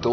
2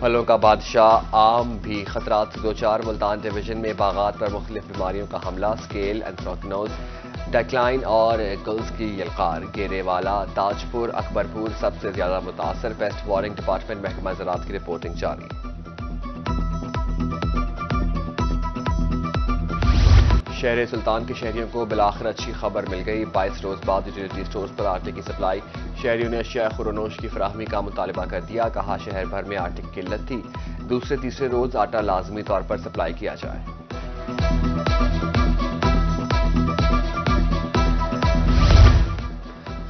پھلوں کا بادشاہ آم بھی خطرات سے دوچار، ملتان ڈویژن میں باغات پر مختلف بیماریوں کا حملہ، اسکیل، اینتھراکنوز، ڈیکلائن اور گلز کی یلغار، گیرے والا، تاج پور، اکبرپور سب سے زیادہ متاثر، پیسٹ وارننگ ڈپارٹمنٹ محکمہ زراعت کی رپورٹنگ جاری۔ شہر سلطان کے شہریوں کو بالآخر اچھی خبر مل گئی، 22 روز بعد یوٹیلیٹی سٹورز پر آٹے کی سپلائی، شہریوں نے اشیاء خورونوش کی فراہمی کا مطالبہ کر دیا، کہا شہر بھر میں آٹے کی قلت تھی، دوسرے تیسرے روز آٹا لازمی طور پر سپلائی کیا جائے۔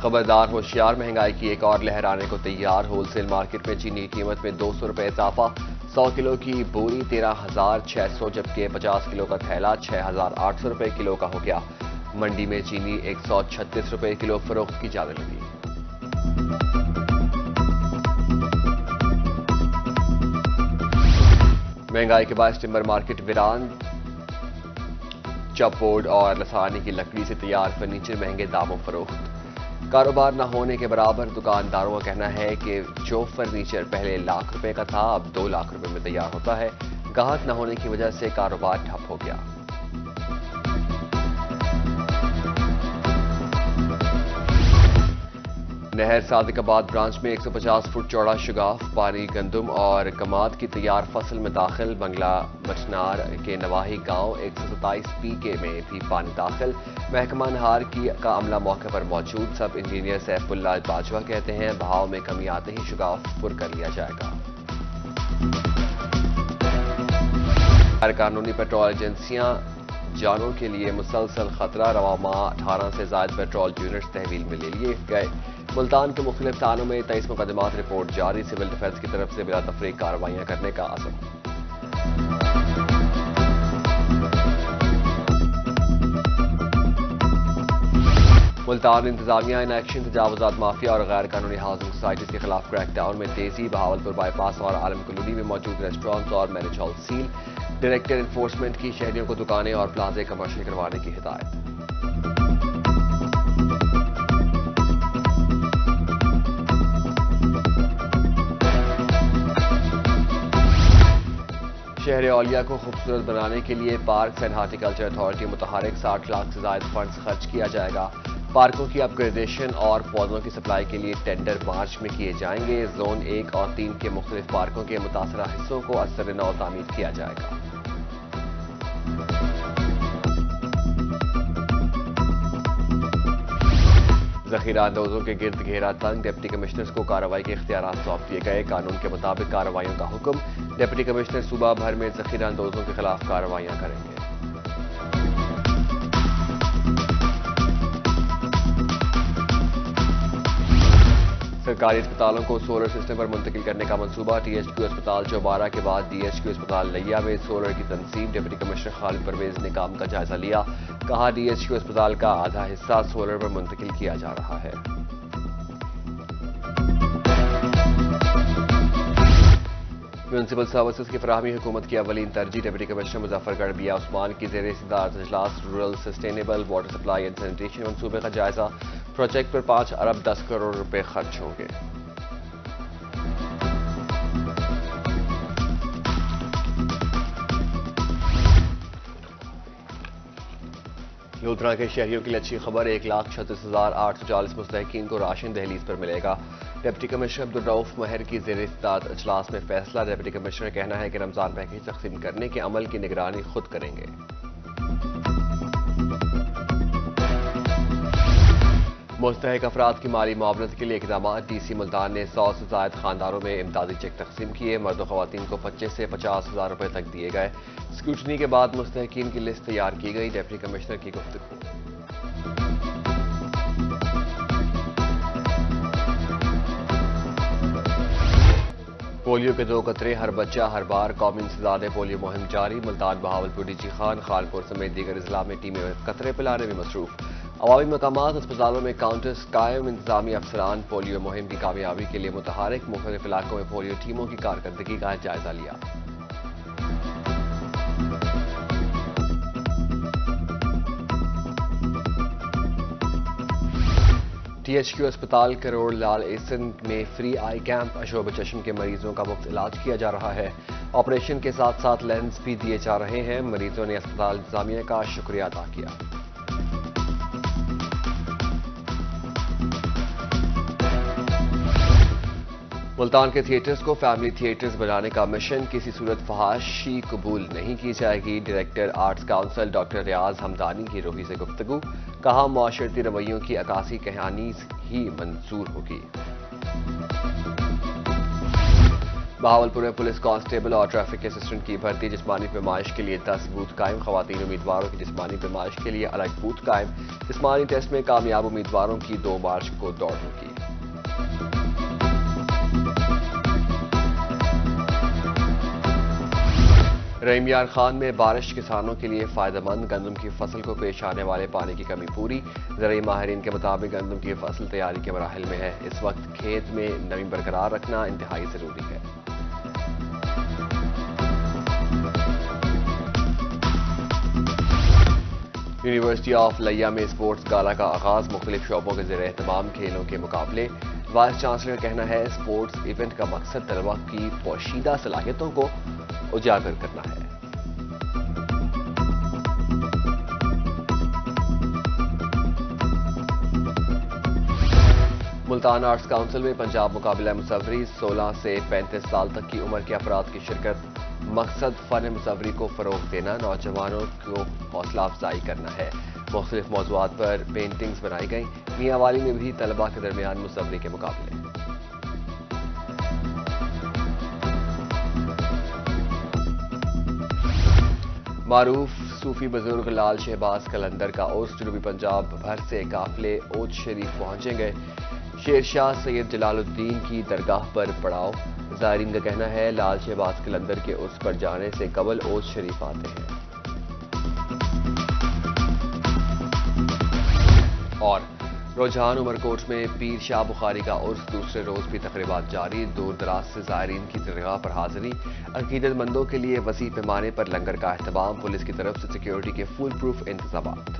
خبردار ہوشیار، مہنگائی کی ایک اور لہر آنے کو تیار، ہول سیل مارکیٹ میں چینی کی قیمت میں 200 روپے اضافہ، 100 کلو کی بوری 13,600 جبکہ 50 کلو کا تھیلا 6,800 روپے کلو کا ہو گیا، منڈی میں چینی 136 روپے کلو فروخت کی جانے لگی۔ مہنگائی کے باعث ٹمبر مارکیٹ ویران، چپ بورڈ اور لسانی کی لکڑی سے تیار فرنیچر مہنگے داموں فروخت، کاروبار نہ ہونے کے برابر، دکانداروں کا کہنا ہے کہ جو فرنیچر پہلے لاکھ روپے کا تھا اب 2 لاکھ روپے میں تیار ہوتا ہے، گاہک نہ ہونے کی وجہ سے کاروبار ٹھپ ہو گیا۔ نہر صادق آباد برانچ میں 150 فٹ چوڑا شگاف پانی گندم اور کماد کی تیار فصل میں داخل، بنگلہ مچنار کے نواحی گاؤں 127 PK میں بھی پانی داخل، محکمہ نہار کا عملہ موقع پر موجود، سب انجینئر سیف اللہ باجوہ کہتے ہیں بہاؤ میں کمی آتے ہی شگاف پر کر لیا جائے گا۔ غیر قانونی پیٹرول ایجنسیاں جانوں کے لیے مسلسل خطرہ، رواں ماہ 18 سے زائد پیٹرول یونٹس تحویل میں لے لیے گئے، ملتان کے مختلف تھانوں میں 23 مقدمات، رپورٹ جاری، سول ڈیفنس کی طرف سے بلا تفریق کارروائیاں کرنے کا عزم۔ ملتان انتظامیہ ان ایکشن، تجاوزات مافیا اور غیر قانونی ہاؤسنگ سوسائٹیز کے خلاف کریک ڈاؤن میں تیزی، بہاولپور بائی پاس اور عالم کلونی میں موجود ریسٹورانٹس اور marriage hall seal, director enforcement کی شہریوں کو دکانیں اور پلازے کمرشل کروانے کی ہدایت۔ شہر اولیا کو خوبصورت بنانے کے لیے پارکس اینڈ ہارٹیکلچر اتھارٹی متحرک، 60 لاکھ سے زائد فنڈز خرچ کیا جائے گا، پارکوں کی اپ گریڈیشن اور پودوں کی سپلائی کے لیے ٹینڈر مارچ میں کیے جائیں گے، زون 1 اور 3 کے مختلف پارکوں کے متاثرہ حصوں کو ازسر نو تعمیر کیا جائے گا۔ ذخیرہ اندوزوں کے گرد گھیرا تنگ، ڈپٹی کمشنرز کو کارروائی کے اختیارات سونپ دیے گئے، قانون کے مطابق کارروائیوں کا حکم، ڈپٹی کمشنر صوبہ بھر میں ذخیرہ اندوزوں کے خلاف کارروائیاں کریں گے۔ سرکاری اسپتالوں کو سولر سسٹم پر منتقل کرنے کا منصوبہ، THQ اسپتال چوبارہ کے بعد DHQ اسپتال لیا میں سولر کی تنصیب، ڈپٹی کمشنر خالد پرویز نے کام کا جائزہ لیا، کہا DHQ اسپتال کا آدھا حصہ سولر پر منتقل کیا جا رہا ہے۔ میونسپل سروسز کی فراہمی حکومت کی اولین ترجیح، ڈپٹی کمشنر مظفر گڑھ بیا عثمان کی زیر صدارت اجلاس، rural sustainable water supply and sanitation منصوبے کا جائزہ، پروجیکٹ پر 5 ارب 10 کروڑ روپے خرچ ہوں گے۔ لودھراں کے شہریوں کے لیے اچھی خبر، 1,36,840 مستحقین کو راشن دہلیز پر ملے گا، ڈپٹی کمشنر عبدالرؤف مہر کی زیر صدارت اجلاس میں فیصلہ، ڈپٹی کمشنر کا کہنا ہے کہ رمضان پیکیج تقسیم کرنے کے عمل کی نگرانی خود کریں گے۔ مستحق افراد کی مالی معاونت کے لیے اقدامات، DC ملتان نے 100 سے زائد خاندانوں میں امدادی چیک تقسیم کیے، مرد و خواتین کو 25 سے 50,000 روپے تک دیے گئے، اسکروٹنی کے بعد مستحقین کی لسٹ تیار کی گئی، ڈپٹی کمشنر کی گفتگو۔ پولیو کے 2 قطرے ہر بچہ ہر بار، قومی انسداد پولیو مہم جاری، ملتان بہاولپور DG خان خانپور سمیت دیگر اضلاع میں ٹیمیں قطرے پلانے میں مصروف، عوامی مقامات اسپتالوں میں کاؤنٹرز قائم، انتظامی افسران پولیو مہم کی کامیابی کے لیے متحرک، مختلف علاقوں میں پولیو ٹیموں کی کارکردگی کا جائزہ لیا۔ THQ اسپتال کروڑ لال ایسن میں فری آئی کیمپ، اشوب چشم کے مریضوں کا مفت علاج کیا جا رہا ہے۔ آپریشن کے ساتھ ساتھ لینس بھی دیے جا رہے ہیں۔ مریضوں نے اسپتال انتظامیہ کا شکریہ ادا کیا۔ ملتان کے تھیٹرز کو فیملی تھیٹرز بنانے کا مشن، کسی صورت فحاشی قبول نہیں کی جائے گی۔ ڈائریکٹر آرٹس کونسل ڈاکٹر ریاض ہمدانی کی روحی سے گفتگو، کہا معاشرتی رویوں کی عکاسی کہانی ہی منظور ہوگی۔ بہاولپور میں پولیس کانسٹیبل اور ٹریفک اسسٹنٹ کی بھرتی، جسمانی پیمائش کے لیے 10 بوتھ قائم، خواتین امیدواروں کی جسمانی پیمائش کے لیے الگ بوتھ قائم۔ جسمانی ٹیسٹ میں کامیاب امیدواروں کی 2 مارچ کو دوڑ ہوگی۔ رحیم یار خان میں بارش کسانوں کے لیے فائدہ مند، گندم کی فصل کو پیش آنے والے پانی کی کمی پوری۔ زرعی ماہرین کے مطابق گندم کی فصل تیاری کے مراحل میں ہے، اس وقت کھیت میں نمی برقرار رکھنا انتہائی ضروری ہے۔ یونیورسٹی آف لیا میں اسپورٹس گالا کا آغاز، مختلف شعبوں کے زیر اہتمام کھیلوں کے مقابلے۔ وائس چانسلر کا کہنا ہے اسپورٹس ایونٹ کا مقصد طلباء کی پوشیدہ صلاحیتوں کو اجاگر کرنا ہے۔ ملتان آرٹس کونسل میں پنجاب مقابلہ مصوری، 16 سے 35 سال تک کی عمر کے افراد کی شرکت، مقصد فن مصوری کو فروغ دینا، نوجوانوں کو حوصلہ افزائی کرنا ہے۔ مختلف موضوعات پر پینٹنگز بنائی گئیں۔ میاں والی میں بھی طلباء کے درمیان مصوری کے مقابلے۔ معروف صوفی بزرگ لال شہباز قلندر کا عرس، جنوبی پنجاب بھر سے قافلے اوج شریف پہنچیں گے۔ شیر شاہ سید جلال الدین کی درگاہ پر پڑاؤ، زائرین کا کہنا ہے لال شہباز قلندر کے عرس پر جانے سے قبل اوج شریف آتے ہیں۔ اور رجحان عمرکوٹ میں پیر شاہ بخاری کا عرس، دوسرے روز بھی تقریبات جاری، دور دراز سے زائرین کی درگاہ پر حاضری، عقیدت مندوں کے لیے وسیع پیمانے پر لنگر کا اہتمام، پولیس کی طرف سے سیکیورٹی کے فول پروف انتظامات۔